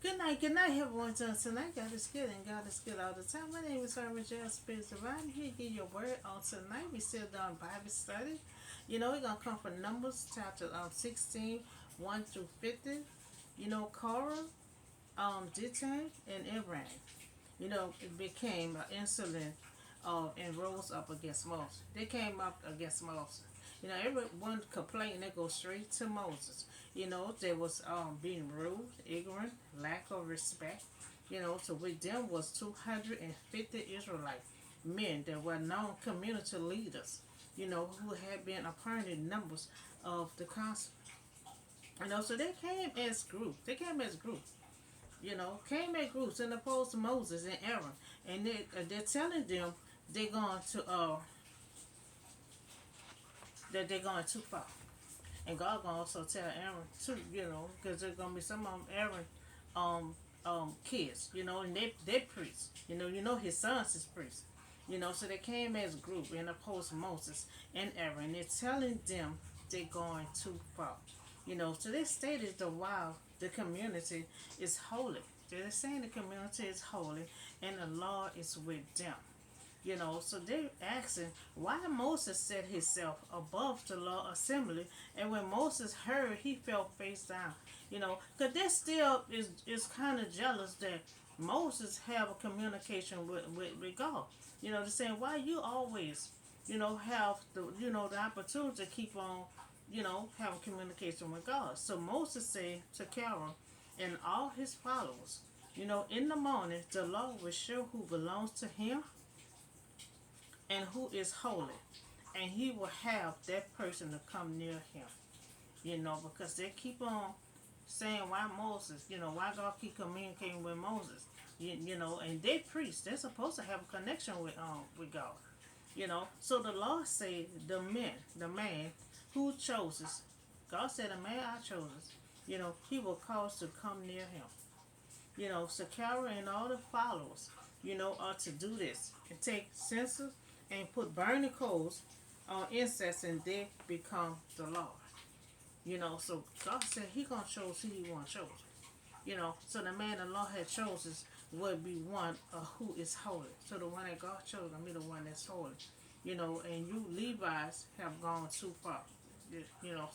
good night, everyone. Tonight, God is good and God is good all the time. My name is Herman J. Spirit Divine. I'm here to give you a word on tonight. We still doing Bible study. We're going to come from Numbers chapter 16, 1 through 50. Koran, Dathan, and Abiram. It became an incident and rose up against Moses. They came up against Moses. Everyone complained, they go straight to Moses. They was being rude, ignorant, lack of respect. So with them was 250 Israelite men that were known community leaders, who had been appointed members of the council. So they came as groups. Came as groups and opposed to Moses and Aaron. And they're telling them they're going to that they're going too far. And God gonna also tell Aaron too, because there's gonna be some of them Aaron kids, and they priests. His sons is priests. So they came as a group and opposed Moses and Aaron. They're telling them they're going too far. So they stated the while the community is holy. They're saying the community is holy and the law is with them. So they're asking why Moses set himself above the law assembly, and when Moses heard, he fell face down. Because they still is kind of jealous that Moses have a communication with God. They're saying why you always, have the opportunity to keep on, having communication with God. So Moses said to Carol and all his followers, in the morning the Lord will show who belongs to him and who is holy, and he will have that person to come near him. Because they keep on saying why Moses, why God keep communicating with Moses, and they priests, they're supposed to have a connection with God. So the Lord said the man who chooses, God said the man I chooses, he will cause to come near him. Sakara and all the followers, are to do this and take censers and put burning coals on incense, and they become the Lord. So God said he gonna choose who he want chose. So the man the Lord had chosen would be one who is holy. So the one that God chose will be the one that's holy. And you Levites have gone too far.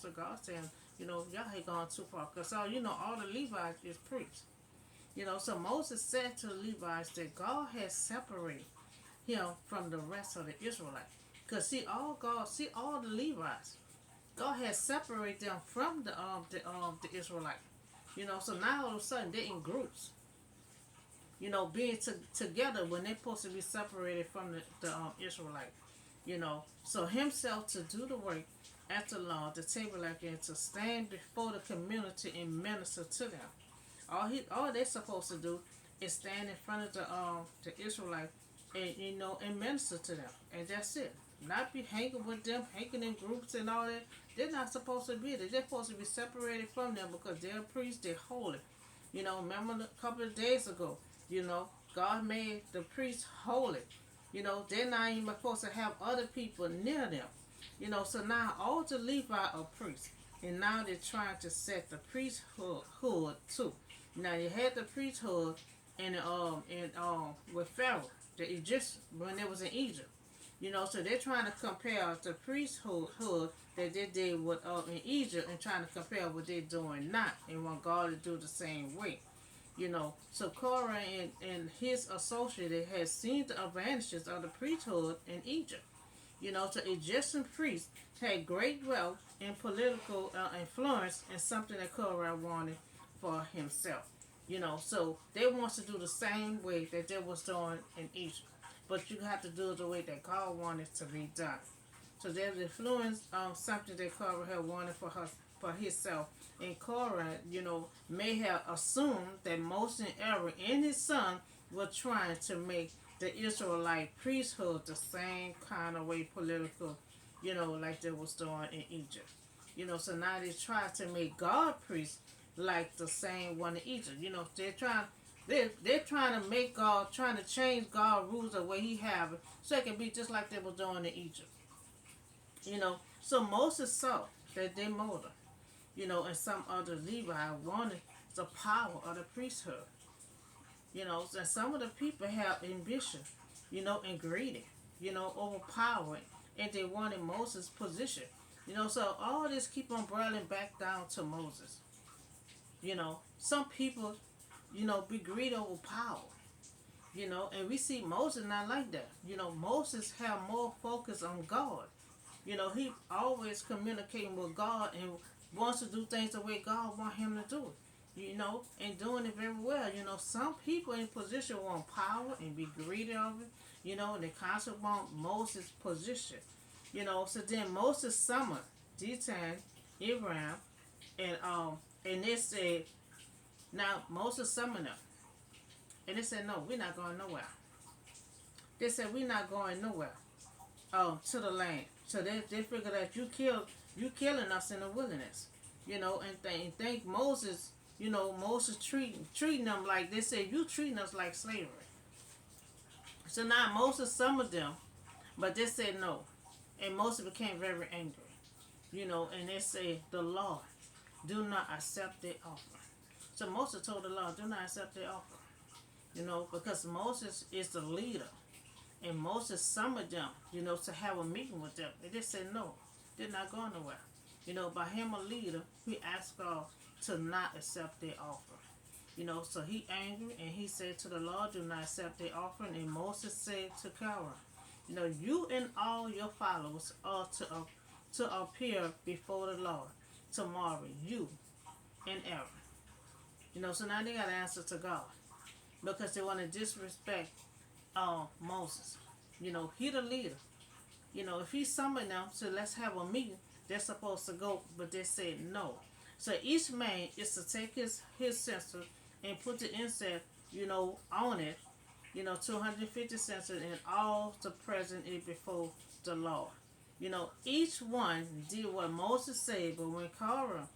So God said, y'all have gone too far. Because all the Levites is priests. So Moses said to the Levites that God has separated him from the rest of the Israelites. Because all the Levites, God has separated them from the Israelites. So now all of a sudden they're in groups. Being together when they're supposed to be separated from the Israelite. So himself to do the work at the law, the tabernacle, and to stand before the community and minister to them. All they're supposed to do is stand in front of the Israelite and and minister to them, and that's it. Not be hanging with them, hanging in groups and all that. They're not supposed to be there. They're supposed to be separated from them because they're priests. They're holy. Remember a couple of days ago, God made the priests holy. They're not even supposed to have other people near them. So now all the Levi are priests, and now they're trying to set the priesthood too. Now you had the priesthood with Pharaoh, the Egyptian, when they was in Egypt. So they're trying to compare the priesthood that they did with in Egypt and trying to compare what they're doing now and want God to do the same way. So Koran and his associate had seen the advantages of the priesthood in Egypt. The Egyptian priests had great wealth and political influence, and something that Koran wanted for himself. So they want to do the same way that they was doing in Egypt, but you have to do it the way that God wanted to be done. So there's influence something that Korah had wanted for himself. And Korah, may have assumed that Moses and Aaron and his son were trying to make the Israelite priesthood the same kind of way political, like they was doing in Egypt. So now they try to make God priests like the same one in Egypt. They're trying to make God, trying to change God rules the way he have it, so it can be just like they were doing in Egypt. So Moses saw that they motive, and some other Levi wanted the power of the priesthood. And some of the people have ambition, and greedy, overpowering, and they wanted Moses' position. So all this keep on boiling back down to Moses. Some people, be greedy over power. And we see Moses not like that. Moses have more focus on God. He always communicating with God and wants to do things the way God want him to do it. And doing it very well. Some people in position want power and be greedy of it. And they constantly want Moses' position. So then Moses summoned Dathan, Abiram, and they said, now Moses summoned them. And they said, no, we're not going nowhere. They said, we're not going nowhere to the land. So they figured that you killing us in the wilderness. And think Moses, Moses treating them like, they said, you treating us like slavery. So now Moses summoned them, but they said no. And Moses became very angry. And they said, the Lord, do not accept their offering. So Moses told the Lord, do not accept their offering. Because Moses is the leader. And Moses summoned them, to have a meeting with them. And they said no, they're not going nowhere. By him a leader, he asked God to not accept their offering. So he angry and he said to the Lord, do not accept their offering. And Moses said to Koran, you and all your followers are to appear before the Lord tomorrow, you and Aaron. So now they got to answer to God. Because they want to disrespect Moses. He the leader. If he summoned them, so let's have a meeting, they're supposed to go, but they said no. So each man is to take his censer and put the incense, on it, 250 censers, and all the present is before the Lord. Each one did what Moses said, but when Korah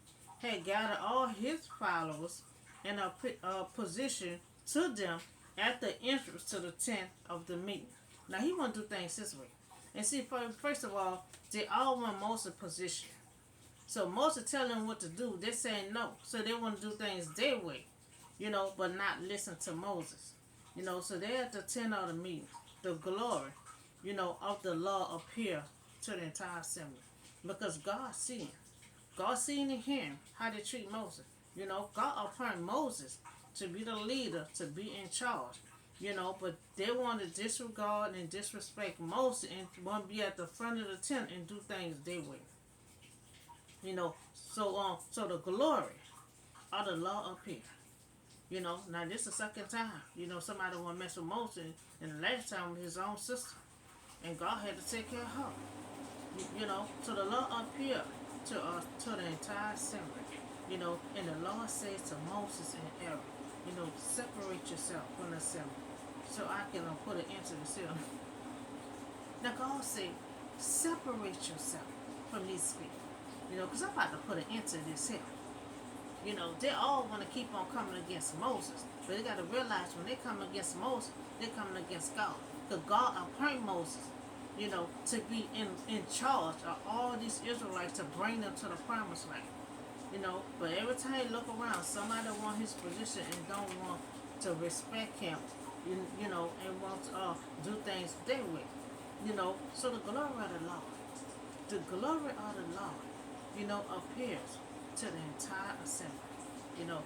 had gathered all his followers in a position to them at the entrance to the tent of the meeting. Now he want to do things this way. And see, first of all, they all want Moses' position. So Moses telling them what to do, they're saying no. So they want to do things their way, but not listen to Moses. So they're at the tent of the meeting. The glory, of the law appear to the entire assembly. Because God seeing and hearing how they treat Moses. God appointed Moses to be the leader, to be in charge, but they want to disregard and disrespect Moses and want to be at the front of the tent and do things their way. So the glory of the law up here. Now this is the second time, somebody want to mess with Moses, and the last time with his own sister, and God had to take care of her. So the law up here to the entire assembly. And the Lord says to Moses and Aaron, separate yourself from the assembly, so I can put an end to the sin. Now God said, separate yourself from these people. Because I'm about to put an end to this here. They all want to keep on coming against Moses. But they got to realize when they come against Moses, they're coming against God. Because God appointed Moses, to be in charge of all these Israelites to bring them to the promised land. But every time you look around, somebody want his position and don't want to respect him, and want to do things their way. So the glory of the Lord, appears to the entire assembly.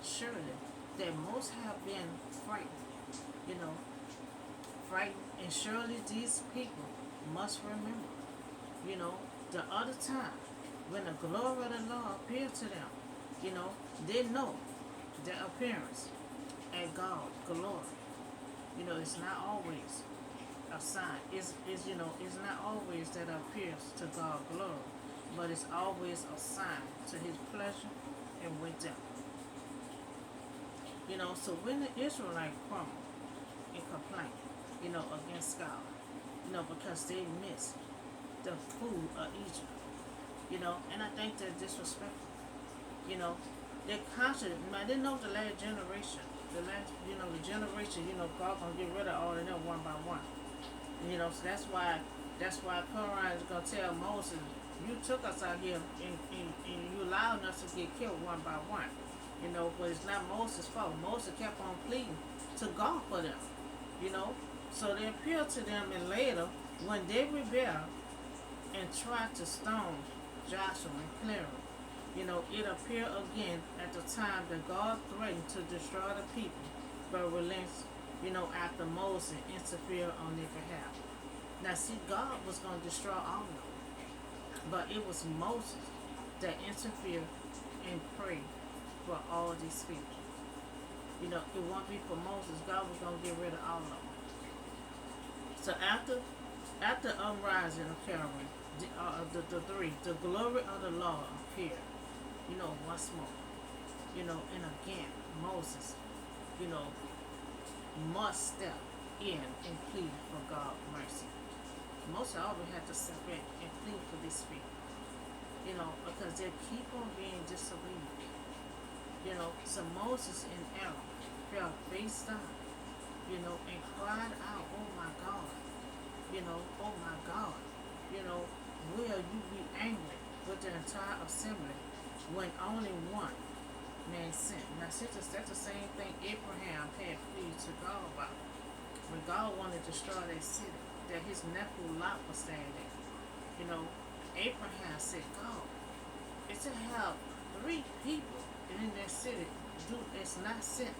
Surely that most have been frightened, and surely these people must remember, the other time when the glory of the Lord appeared to them, they know their appearance and God's glory. It's not always a sign. It's not always that appears to God's glory, but it's always a sign to his pleasure and with them. So when the Israelites crumble and complain, against God, because they miss the food of Egypt, and I think they're disrespectful. They're conscious. They know the last generation, the generation, God gonna get rid of all of them one by one. So that's why Koran is gonna tell Moses, you took us out here and you allowed us to get killed one by one. You know, but it's not Moses' fault. Moses kept on pleading to God for them. You know, so they appealed to them, and later, when they rebelled and tried to stone Joshua and Clarence, you know, it appeared again at the time that God threatened to destroy the people, but relents, you know, after Moses interfered on their behalf. Now, see, God was going to destroy all of them, but it was Moses that interfered and prayed for all these people. You know, it won't be for Moses. God was going to get rid of all of them. So after uprising of Caravan, the three, the glory of the Lord appeared. You know, once more. You know, and again, Moses, you know, must step in and plead for God's mercy. Moses always had to step in and plead for these people. You know, because they keep on being disobedient. You know, so Moses and Aaron fell face down, you know, and cried out, "Oh my God, you know, oh my God, you know, will you be angry with the entire assembly when only one man sinned?" Now, that's the same thing Abraham had pleaded to God about. When God wanted to destroy that city, that his nephew Lot was staying there. You know, Abraham said, "God, it's to have 3 people in that city do it's not sin.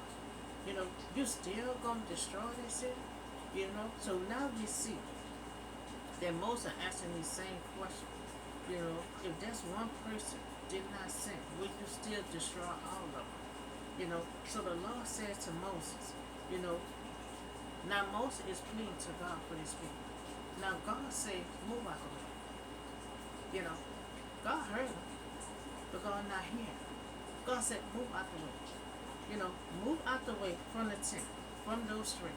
You know, you still gonna destroy that city?" You know, so now we see that Moses asking these same questions. You know, if that's one person did not sin, would you still destroy all of them? You know, so the Lord says to Moses, you know, now Moses is pleading to God for these people. Now God said, move out the way. You know, God heard him, but God not here. God said, move out the way. You know, move out the way from the tent, from those 3.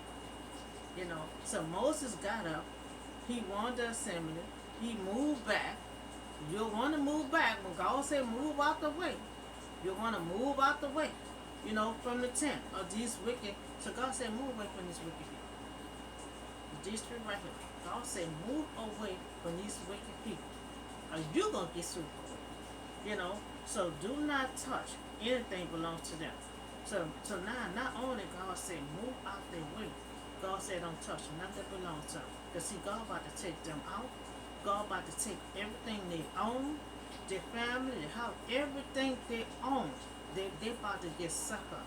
You know, so Moses got up. He warned the assembly. He moved back. You'll want to move back. When God said move out the way, you'll want to move out the way, you know, from the tent of these wicked. So God said move away from these wicked people. These 3 right here. God said move away from these wicked people, or you going to get sued. You know, so do not touch anything belongs to them. So now, not only God said move out their way, God said don't touch nothing that belongs to them. Because see, God about to take them out. God about to take everything they own, their family, their house, everything they own. They about to get sucked up.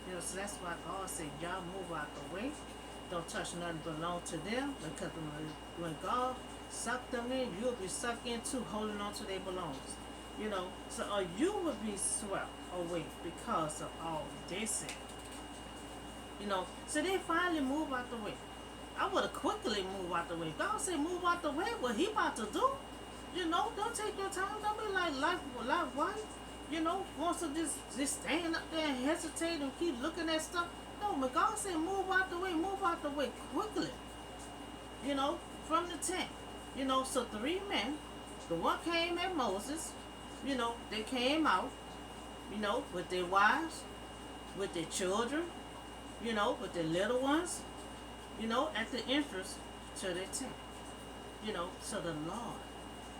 You know, so that's why God said, y'all move out the way. Don't touch nothing belong to them. Because when God sucked them in, you'll be sucked in too, holding on to their belongings. You know, so you will be swept away because of all they sin. You know, so they finally move out the way. I would have quickly moved out the way. God said move out the way. What he about to do? You know, don't take your time. Don't be like life wife. You know, wants to just stand up there and hesitate and keep looking at stuff. No, but God said move out the way quickly. You know, from the tent. You know, so 3 men, the one came at Moses, you know, they came out, you know, with their wives, with their children, you know, with their little ones, you know, at the entrance to their tent. You know, so the Lord,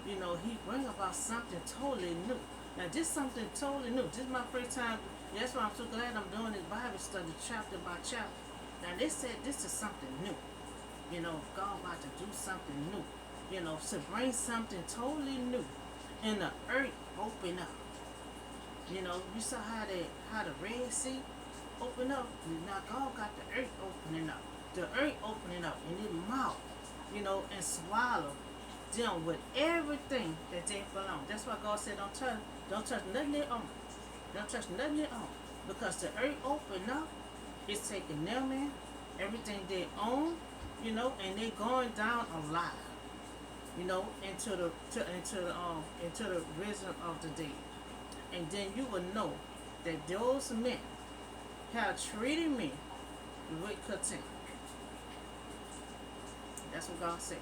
you know, he bring about something totally new. Now, this something totally new. This is my first time. That's why I'm so glad I'm doing this Bible study chapter by chapter. Now, they said this is something new. You know, God about to do something new. You know, to bring something totally new. And the earth open up. You know, you saw how the Red Sea opened up. Now, God got the earth opening up. The earth opening up in their mouth, you know, and swallow them with everything that they belong. That's why God said don't touch nothing they own. Don't touch nothing they own. Because the earth opened up, it's taking them in, everything they own, you know, and they going down alive, you know, into the risen of the dead. And then you will know that those men have treated me with contempt. That's what God said.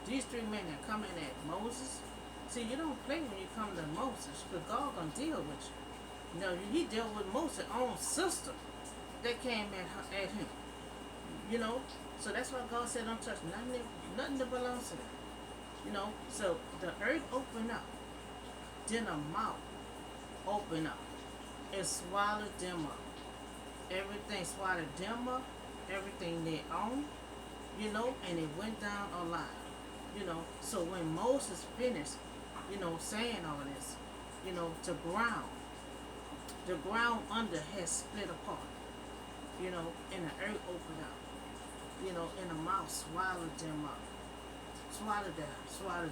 These 3 men that come in at Moses. See, you don't play when you come to Moses, because God gonna deal with you. You know, he dealt with Moses' own sister that came at him. You know, so that's why God said don't touch nothing that belongs to them. You know, so the earth opened up, then the mouth opened up. It swallowed them up. Everything swallowed them up. Everything they owned, and it went down alive. So when Moses finished, saying all this, the ground under had split apart, and the earth opened up, and the mouth swallowed them up. Swallowed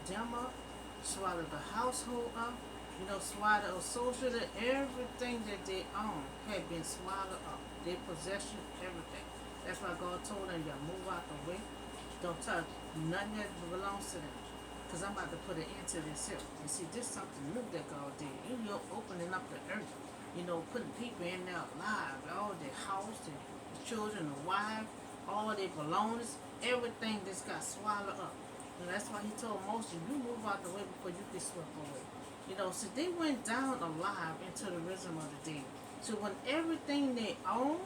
them up, swallowed the household up, swallowed associated everything that they owned had been swallowed up. Their possession, everything. That's why God told them, y'all move out the way. Don't touch nothing that belongs to them. Because I'm about to put an end to this here. You see, this is something new that God did. You're opening up the earth. Putting people in their lives, all their house, their children, the wife, all their belongings, everything just got swallowed up. And that's why he told Moses, you move out the way before you get swept away. So they went down alive into the rhythm of the day. So when everything they owned,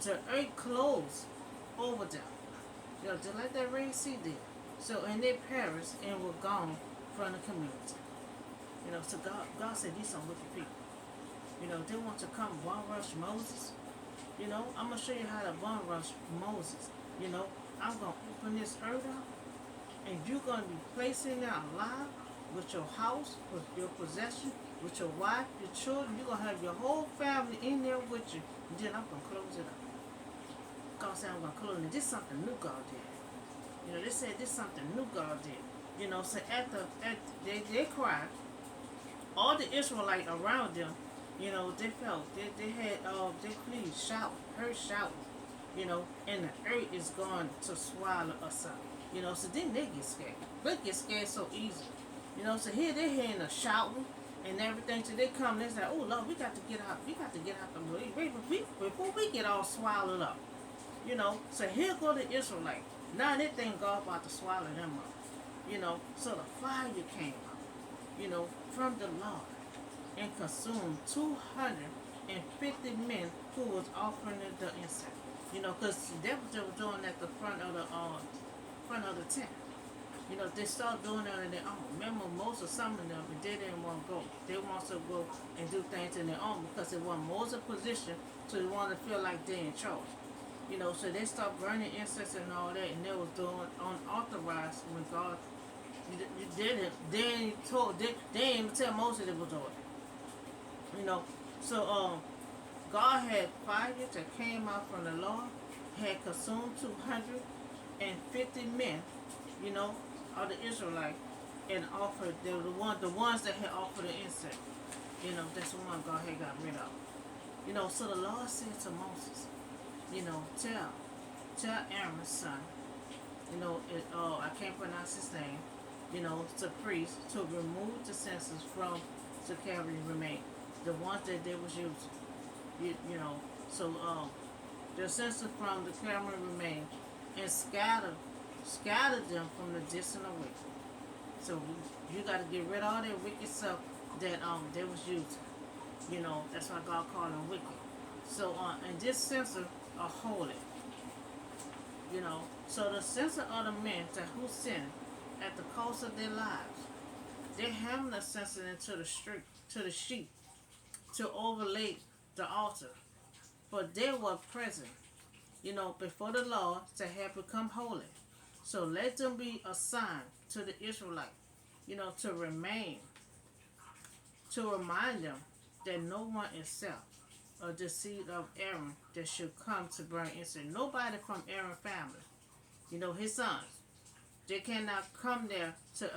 the earth closed over them. Just like that Red Sea did. So and they perished and were gone from the community. So God said these are wicked people. They want to come one rush Moses. I'm gonna show you how to one rush Moses. I'm gonna open this earth up, and you're gonna be placed in there alive with your house, with your possession, with your wife, your children. You're gonna have your whole family in there with you. And then I'm gonna close it up. God said I'm gonna close it. And this is something new God did. They said this is something new God did. So they cried. All the Israelites around them, they felt they had they please shout, her shouting, and the earth is going to swallow us up. So then they get scared. They get scared so easy. So here they're hearing the shouting and everything. So they come and they say, oh Lord, we got to get out. We got to get out the way before we get all swallowed up. So here go the Israelites. Now they think God about to swallow them up. So the fire came up, from the Lord and consumed 250 men who was offering the incense. Because they were doing at the front of the tent. They started doing it on their own. Remember, Moses summoned them, but they didn't want to go. They want to go and do things in their own because it wasn't Moses' position, so they wanted to feel like they're in charge. So they stopped burning incense and all that, and they was doing unauthorized when God you did it. They didn't even tell Moses it was doing. So God had fire that came out from the Lord, had consumed 250 men, of the Israelites, and offered. They were the ones that had offered the incense. That's the one God had got rid of. So the Lord said to Moses, tell Aaron's son, I can't pronounce his name, the priest, to remove the censers from the carry remain, the ones that they was using. So the censers from the carry remain, and scatter them from the distant away. So you got to get rid of all that wicked stuff that they was using. That's why God called them wicked. So and this censer are holy. So the censer of the men that who sinned at the cost of their lives, they hammered the censer into the sheep to overlay the altar. But they were present, before the Lord to have become holy. So let them be a sign to the Israelites, to remain, to remind them that no one except of the seed of Aaron that should come to burn incense. Nobody from Aaron's family, his sons, they cannot come there to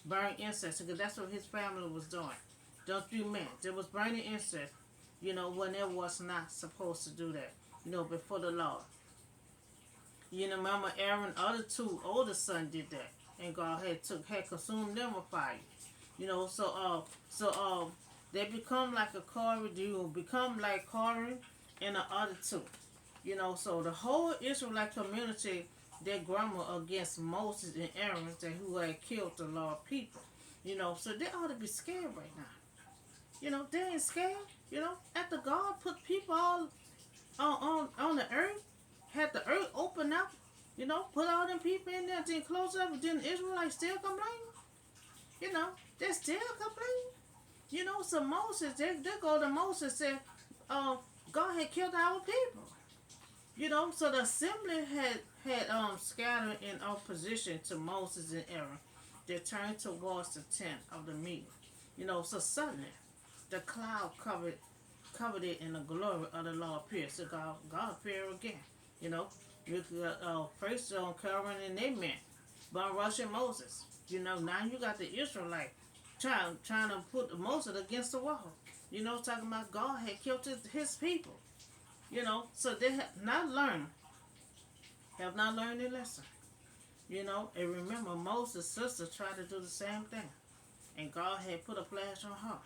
burn incense because that's what his family was doing. Those few men, they was burning incense, when they was not supposed to do that, before the Lord. Remember Aaron's other two older sons did that, and God had consumed them with fire. So they become like a Koran. You will become like Koran and the other two. So the whole Israelite community, they grumbled against Moses and Aaron who had killed the Lord people. So they ought to be scared right now. They ain't scared. After God put people all on the earth, had the earth open up, put all them people in there, then close up, and then the Israelites still complaining. They're still complaining. You know, so Moses, they go to Moses and say, God had killed our people. You know, so the assembly had scattered in opposition to Moses and Aaron. They turned towards the tent of the meeting. You know, so suddenly the cloud covered it, and the glory of the Lord appeared. So God appeared again. You know, first on Koran and they men, but rushing Moses. You know, now you got the Israelite trying to put Moses against the wall. You know, talking about God had killed his people. You know, so they have not learned their lesson. You know, and remember Moses' sister tried to do the same thing, and God had put a flash on her.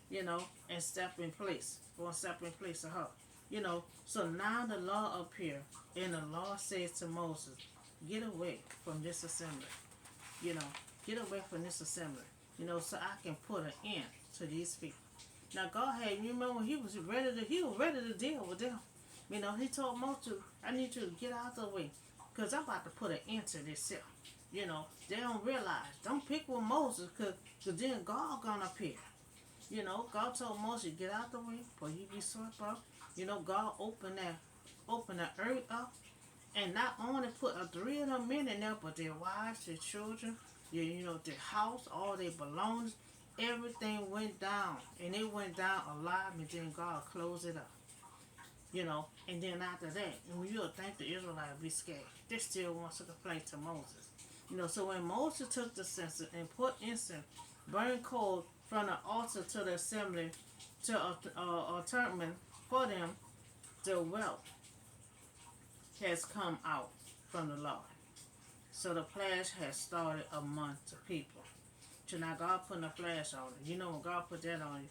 You know, and step in place of her. You know, so now the law appeared, and the Lord says to Moses, "Get away from this assembly. You know, get away from this assembly. You know, so I can put an end to these people." Now God had, you remember, he was ready to deal with them. You know, he told Moses, "I need you to get out of the way, cause I'm about to put an end to this here." You know, they don't realize. Don't pick with Moses, cause then God gonna appear. You know, God told Moses, "Get out the way, for you be swept up." You know, God opened the earth up, and not only put three of them men in there, but their wives, their children, you know, their house, all their belongings, everything went down, and it went down alive, and then God closed it up. You know, and then after that, and you'll think the Israelites be scared. They still want to complain to Moses. You know, so when Moses took the censer and put incense, burnt coal from the altar to the assembly to a tournament for them, the wealth has come out from the Lord. So the flash has started among the people. So now God putting a flash on it. You know, when God put that on you,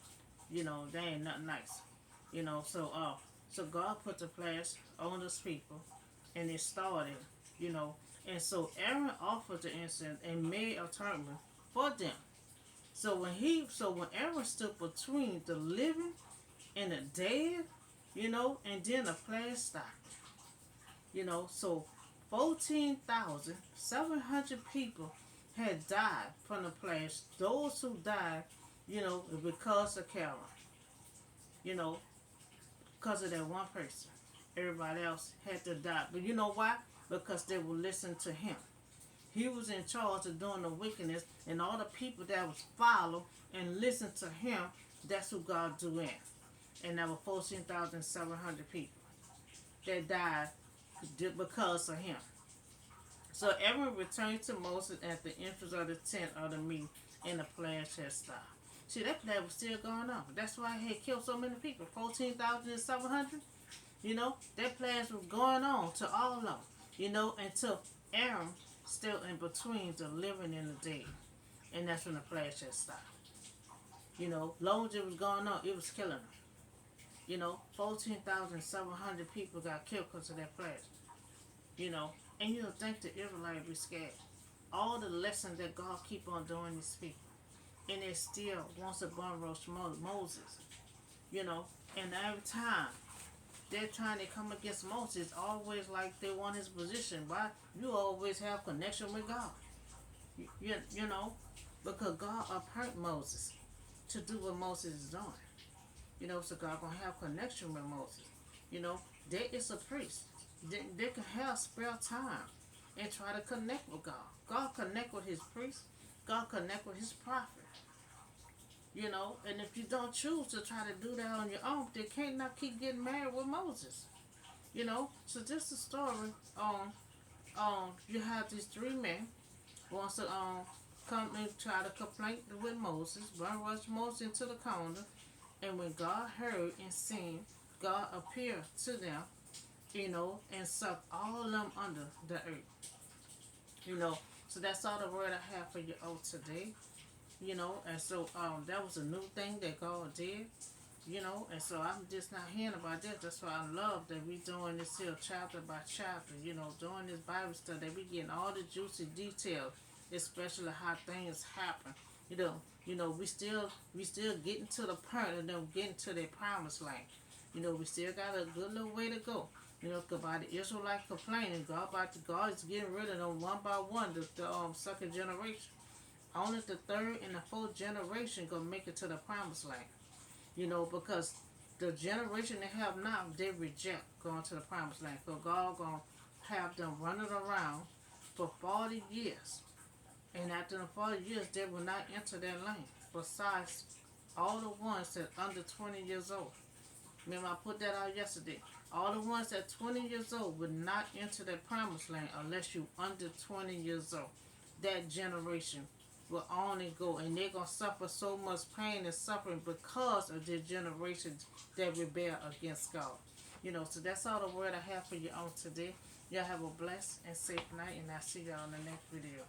you know, they ain't nothing nice. You know, so God put the flash on those people, and it started, you know. And so Aaron offered the incense and made a tournament for them. So when Aaron stood between the living and the dead, you know, and then the flash stopped. You know, so 14,700 people had died from the flash. Those who died, you know, because of Koran. You know, because of that one person. Everybody else had to die. But you know why? Because they would listen to him. He was in charge of doing the wickedness, and all the people that was follow and listen to him, that's who God do in. And there were 14,700 people that died because of him. So Aaron returned to Moses at the entrance of the tent of the meeting, and the flash had stopped. See, that flash was still going on. That's why he had killed so many people, 14,700. You know, that flash was going on to all of them. You know, until Aaron still in between the living and the dead. And that's when the flash had stopped. You know, long as it was going on, it was killing them. You know, 14,700 people got killed because of that flash. You know, and you don't think the Israelites be scared. All the lessons that God keep on doing these people. And they still wants to bum rush Moses. You know, and every time they're trying to come against Moses, it's always like they want his position. Why? You always have connection with God. You know, because God appointed Moses to do what Moses is doing. You know, so God gonna have connection with Moses. You know, there is a priest. They can have spare time and try to connect with God. God connect with his priest. God connect with his prophet. You know, and if you don't choose to try to do that on your own, they can't not keep getting married with Moses. You know, so this is a story you have these three men wants to come and try to complain with Moses, run rush Moses into the corner, and when God heard and seen, God appeared to them, you know, and sucked all of them under the earth. You know, so that's all the word I have for you all today. You know, and so that was a new thing that God did. You know, and so I'm just not hearing about that. That's why I love that we doing this here chapter by chapter. You know, doing this Bible study, that we getting all the juicy details, especially how things happen. You know, we still getting to the point of them getting to their promised land. You know, we still got a good little way to go. You know, cause by the Israelites complaining, God is getting rid of them one by one, the second generation. Only the third and the fourth generation gonna make it to the promised land. Because the generation they have now, they reject going to the promised land. So God gonna have them running around for 40 years. And after the 40 years, they will not enter their land. Besides all the ones that under 20 years old. Remember, I put that out yesterday. All the ones that 20 years old would not enter the promised land unless you under 20 years old. That generation will only go, and they're going to suffer so much pain and suffering because of their generations that rebel against God. So that's all the word I have for you on today. Y'all have a blessed and safe night, and I'll see y'all in the next video.